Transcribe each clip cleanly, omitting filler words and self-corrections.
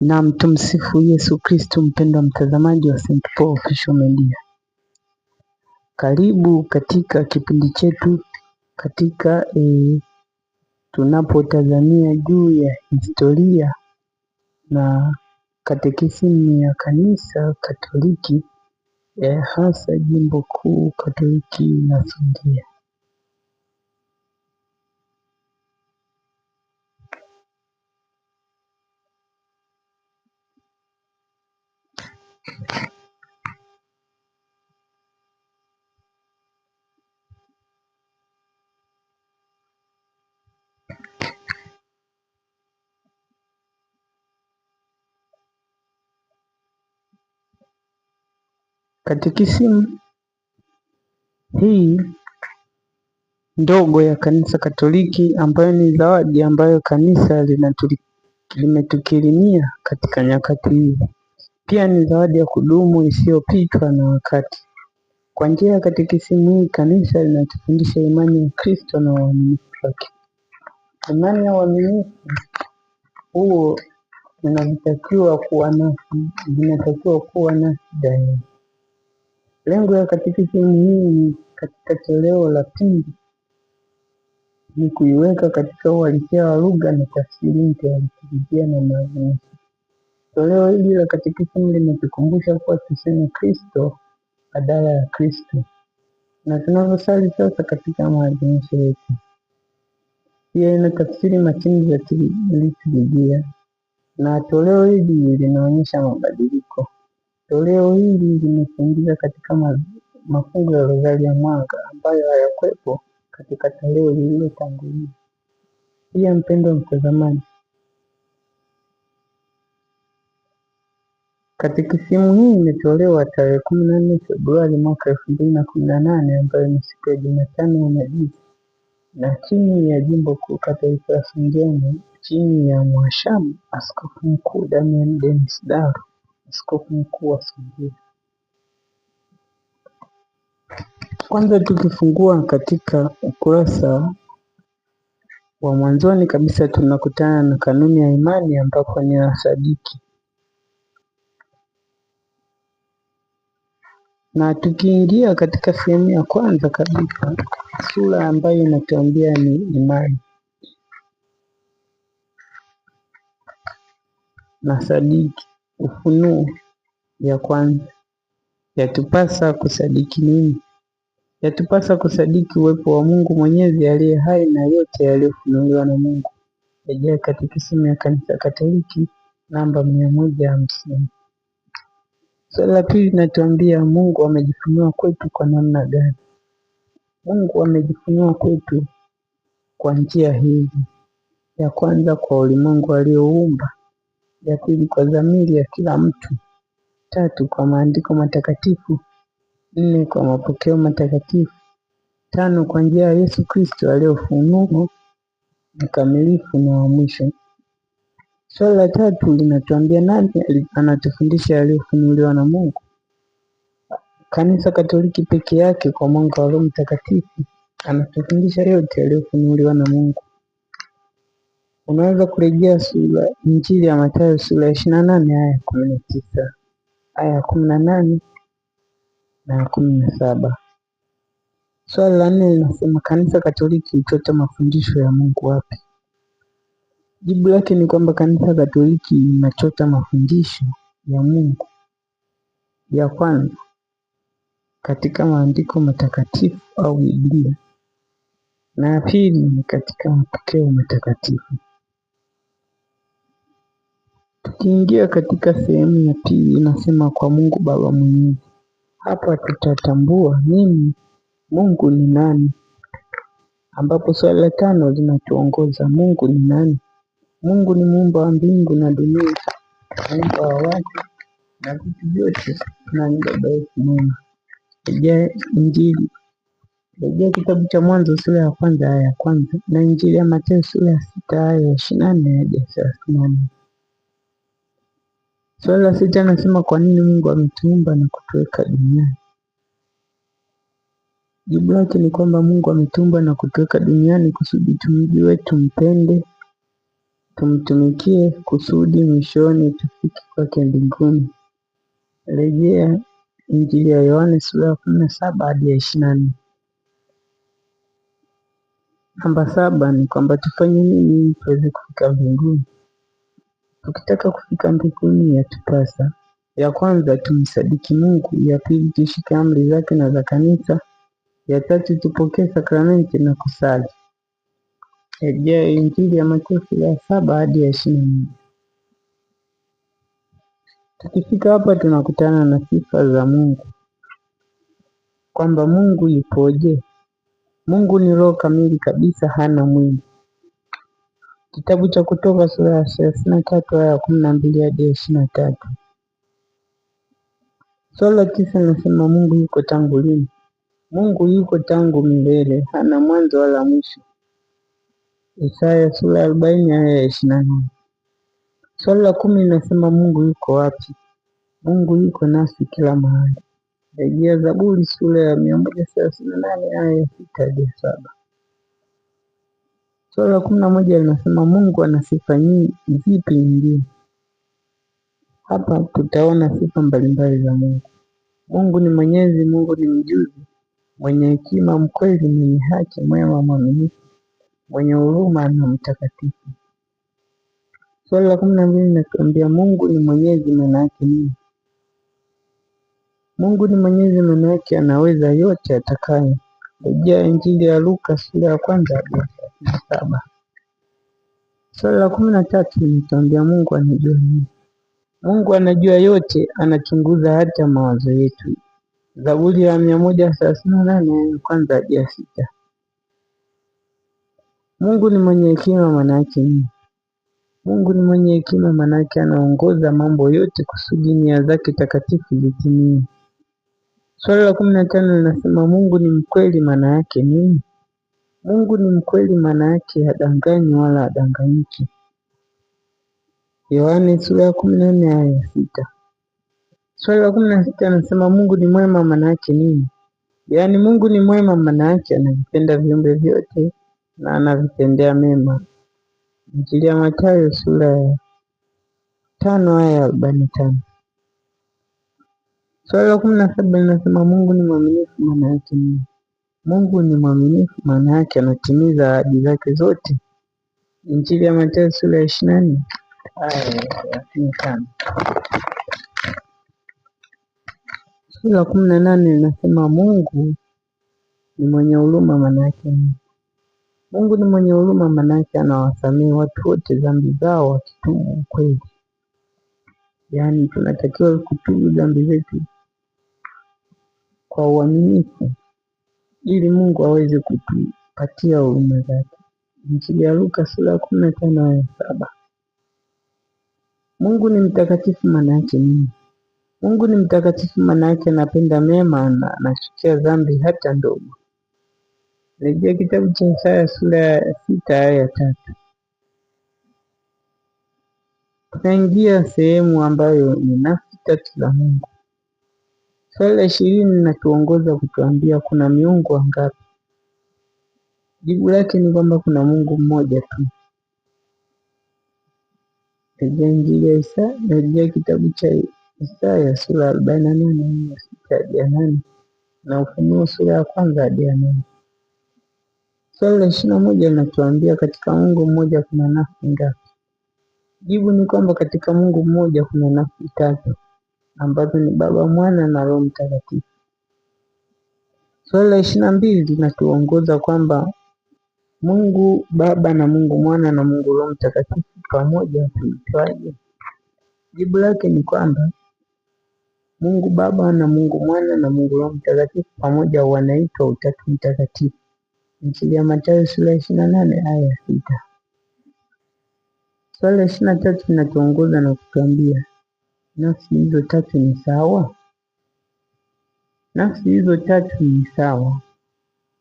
Na tumsifu Yesu Kristo. Mpendwa mtazamaji wa St. Paul Official Media, karibu katika kipindi chetu katika tunapotazamia juu ya historia na katekisimu ya Kanisa Katoliki, hasa Jimbo Kuu Katoliki la Songea. Katekisimu hii ndogo ya Kanisa Katoliki, ambayo ni zawadi ambayo kanisa limetukirimia katika nyakati hizi, pia ni zawadi ya kudumu isiyopitwa na wakati. Kwa njia ya katekisimu hii, kanisa linatufundisha imani ya Kristo na uaminifu wake. Imani na uaminifu huo vinatakiwa kuwa nasi daima. Lengo ya katekisimu hii katika toleo la pili ni kuiweka katika uhalisia wa lugha na tafsiri mpya ya liturujia na maadhimisho. Toleo hili la katekisimu limetukumbusha kuwa tuseme Kristo badala ya Kristo, na tunavyosali sasa katika maadhimisho yetu. Pia ina tafsiri makini za liturujia, na toleo hili linaonyesha mabadiliko. Toleo hili limefundisha katika mafungu ya Rozari ya Mwanga ambayo hayakuwepo katika toleo lililotangulia. Pia mpendwa mtazamaji, katekisimu hii imetolewa tarehe 14 Februari mwaka 2018, ambayo ni siku ya Jumatano ya Majivu, na chini ya Jimbo Kuu Katoliki la Songea, chini ya Mhashamu Askofu Mkuu Damian Dennis Daru, askofu mkuu wa Songea. Kwanza tukifungua katika ukurasa wa mwanzoni kabisa, tunakutana na kanuni ya imani, ambapo ni sadiki. Na tukiingia katika sehemu ya kwanza kabisa, sura ambayo inatuambia ni imani na sadiki, ufunuo ya kwanza. Yatupasa kusadiki nini? Yatupasa kusadiki uwepo wa Mungu Mwenyezi aliye hai na yote yaliyofunuliwa na Mungu. Rejea Katekisimu ya Kanisa Katoliki namba 150. Swali la pili linatuambia Mungu amejifunua kwetu kwa namna gani? Mungu amejifunua kwetu kwa njia hizi: ya kwanza, kwa ulimwengu alioumba; ya pili, kwa dhamiri ya kila mtu; tatu, kwa maandiko matakatifu; nne, kwa mapokeo matakatifu; tano, kwa njia ya Yesu Kristo aliyofunuo mkamilifu na wa mwisho. Swali la tatu linatuambia nani anatufundisha aliyofunuliwa na Mungu? Kanisa Katoliki peke yake kwa mwanga wa Roho Mtakatifu anatufundisha yote yaliyofunuliwa na Mungu. Unaweza kurejea Injili ya Mathayo sura ya 28 aya 19, aya 18 na 17. Swali la 4 linasema Kanisa Katoliki huchota mafundisho ya Mungu wapi? Jibu lake ni kwamba Kanisa Katoliki linachota mafundisho ya Mungu, ya kwanza, katika maandiko matakatifu au Biblia, na ya pili ni katika mapokeo matakatifu. Tukiingia katika sehemu ya pili, inasema kwa Mungu Baba Mwenyezi. Hapa tutatambua nini Mungu ni nani, ambapo swali la 5 linatuongoza Mungu ni nani? Mungu ni muumba wa mbingu na dunia, muumba wa watu na vitu vyote, na ni baba yetu mwema. Rejea kitabu cha Mwanzo sura ya 1 aya ya 1 na Injili ya Mathayo sura ya 6 aya ya 24 hadi 34. Swali la 6 nasema kwa nini Mungu ametuumba na kutuweka duniani? Jibu lake ni kwamba Mungu ametuumba na kutuweka duniani kusudi tumjue, tumpende tumtumikie kusudi mwishoni tufike kwake mbinguni. Rejea Injili ya Yohane sura ya 17 hadi ya 24. Namba 7 ni kwamba tufanye nini ili tuweze kufika mbinguni? Tukitaka kufika mbinguni yatupasa, ya kwanza tumsadiki Mungu, ya pili tushike amri zake na za kanisa, ya tatu tupokee sakramenti na kusali. Rejea Injili ya Mathayo sura ya 7 hadi ya 21. Tukifika hapa tunakutana na sifa za Mungu, kwamba Mungu yupoje. Mungu ni roho kamili kabisa, hana mwili. Kitabu cha Kutoka sura ya 33 aya ya 12 hadi ya 23. Swali la 9 linasema Mungu yuko tangu lini? Mungu yuko tangu milele, hana mwanzo wala mwisho. Isaya sura ya 40 aya ya 28. Swali la 10 linasema Mungu yuko wapi? Mungu yuko nasi kila mahali. Rejea Zaburi sura ya 138 aya ya 6 hadi 7. Swali la 11 linasema Mungu ana sifa zipi nyingine? Hapa tutaona sifa mbalimbali za Mungu. Mungu ni mwenyezi, Mungu ni mjuzi, mwenye hekima, mkweli, mwenye haki, mwema, mwaminifu, mwenye huruma na mtakatifu. Swali la 12 linatuambia Mungu ni mwenyezi, maana yake nini? Mungu ni mwenyezi, maana yake anaweza yote atakayo. Rejea Injili ya Luka sura ya 1 hadi 7. Swali la 13 linatuambia Mungu anajua nini? Mungu anajua yote, anachunguza hata mawazo yetu. Zaburi ya 138 ya 1 hadi ya 6. Mungu ni mwenye hekima, maana yake nini? Mungu ni mwenye hekima, maana yake anaongoza mambo yote kusudi nia zake takatifu zitimie. Swali la 15 linasema Mungu ni mkweli, maana yake nini? Mungu ni mkweli, maana yake hadanganyi wala hadanganyiki. Yohane sura ya 14 aya ya 6. Swali la 16 linasema Mungu ni mwema, maana yake nini? Yaani Mungu ni mwema, maana yake anavipenda viumbe vyote na anavitendea mema. Injili ya Mathayo sura ya 5 aya ya 45. Swali la 17 linasema Mungu ni mwaminifu, maana yake nini? Mungu ni mwaminifu, maana yake anatimiza ahadi zake zote. Injili ya Mathayo sura ya 24 aya ya 35. Swali la 18 linasema Mungu ni mwenye huruma, maana yake nini? Mungu ni mwenye huruma, maana yake anawasamehe watu wote dhambi zao wakitubu ukweli. Yaani tunatakiwa kutubu dhambi zetu kwa uaminifu ili Mungu aweze kutupatia huruma zake. Injili ya Luka sura ya 15 aya ya 7. Mungu ni mtakatifu, maana yake nini? Mungu ni mtakatifu, maana yake anapenda mema na anachukia dhambi hata ndogo. Rejea kitabu cha Isaya sura ya 6 aya ya 3. Tunaingia sehemu ambayo ni nafsi tatu za Mungu. Swali la 20 linatuongoza kutuambia kuna miungu wangapi? Jibu lake ni kwamba kuna Mungu mmoja tu. Rejea Injili ya Isaya, rejea kitabu cha Isaya sura ya 48 hadi ya 8 na Ufunuo sura ya 1 hadi ya 8. Swali la 21 linatuambia katika Mungu mmoja kuna nafsi ngapi? Jibu ni kwamba katika Mungu mmoja kuna nafsi tatu ambazo ni Baba, Mwana na Roho Mtakatifu. Swali la 22 linatuongoza kwamba Mungu Baba na Mungu Mwana na Mungu Roho Mtakatifu pamoja huitwaje? Jibu lake ni kwamba Mungu Baba na Mungu Mwana na Mungu Roho Mtakatifu pamoja wanaitwa Utatu Mtakatifu. Injili ya Mathayo sura ya 28 aya ya 6. Swali la 23 linatuongoza na kutuambia nafsi hizo tatu ni sawa? Nafsi hizo tatu ni sawa.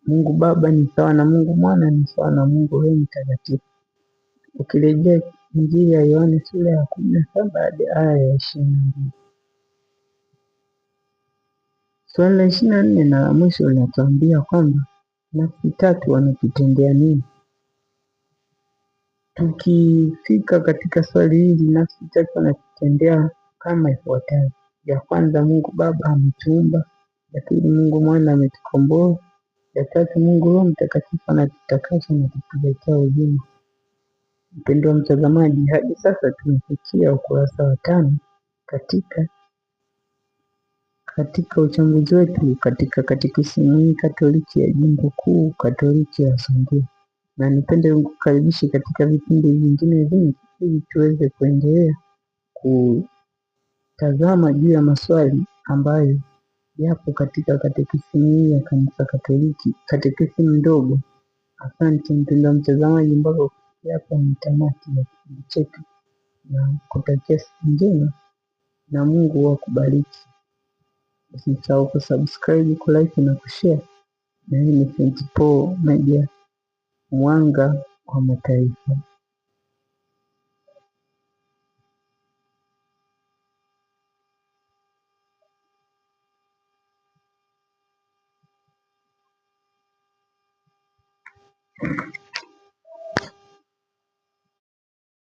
Mungu Baba ni sawa na Mungu Mwana ni sawa na Mungu Roho Mtakatifu. Ukirejea Injili ya Yohane sura ya 17 hadi aya ya 22. Swali la 24 na la mwisho linatuambia kwamba nafsi tatu wanatutendea nini? Tukifika katika swali hili, nafsi tatu anatutendea kama ifuatavyo. Ya kwanza, Mungu Baba ametuumba. Ya pili, Mungu Mwana ametukomboa. Ya tatu, Mungu Roho Mtakatifu anatutakasa na kutuletea uzima. Mpendwa mtazamaji, hadi sasa tumefikia ukurasa wa 5 katika uchambuzi wetu katika Katekisimu Katoliki ya Jimbo Kuu Katoliki ya Songea, na nipende kukaribisha katika vipindi vingine vingi ili tuweze kuendelea kutazama juu ya maswali ambayo yapo katika katekisimu ya Kanisa Katoliki, katekisimu ndogo. Asante mpendwa mtazamaji, mpaka hapa ni tamati ya kipindi chetu, na kutakia siku njema na Mungu akubariki. Usisahau kusubscribe, kulike na kushare. Na hii ni St. Paul Media, mwanga wa mataifa.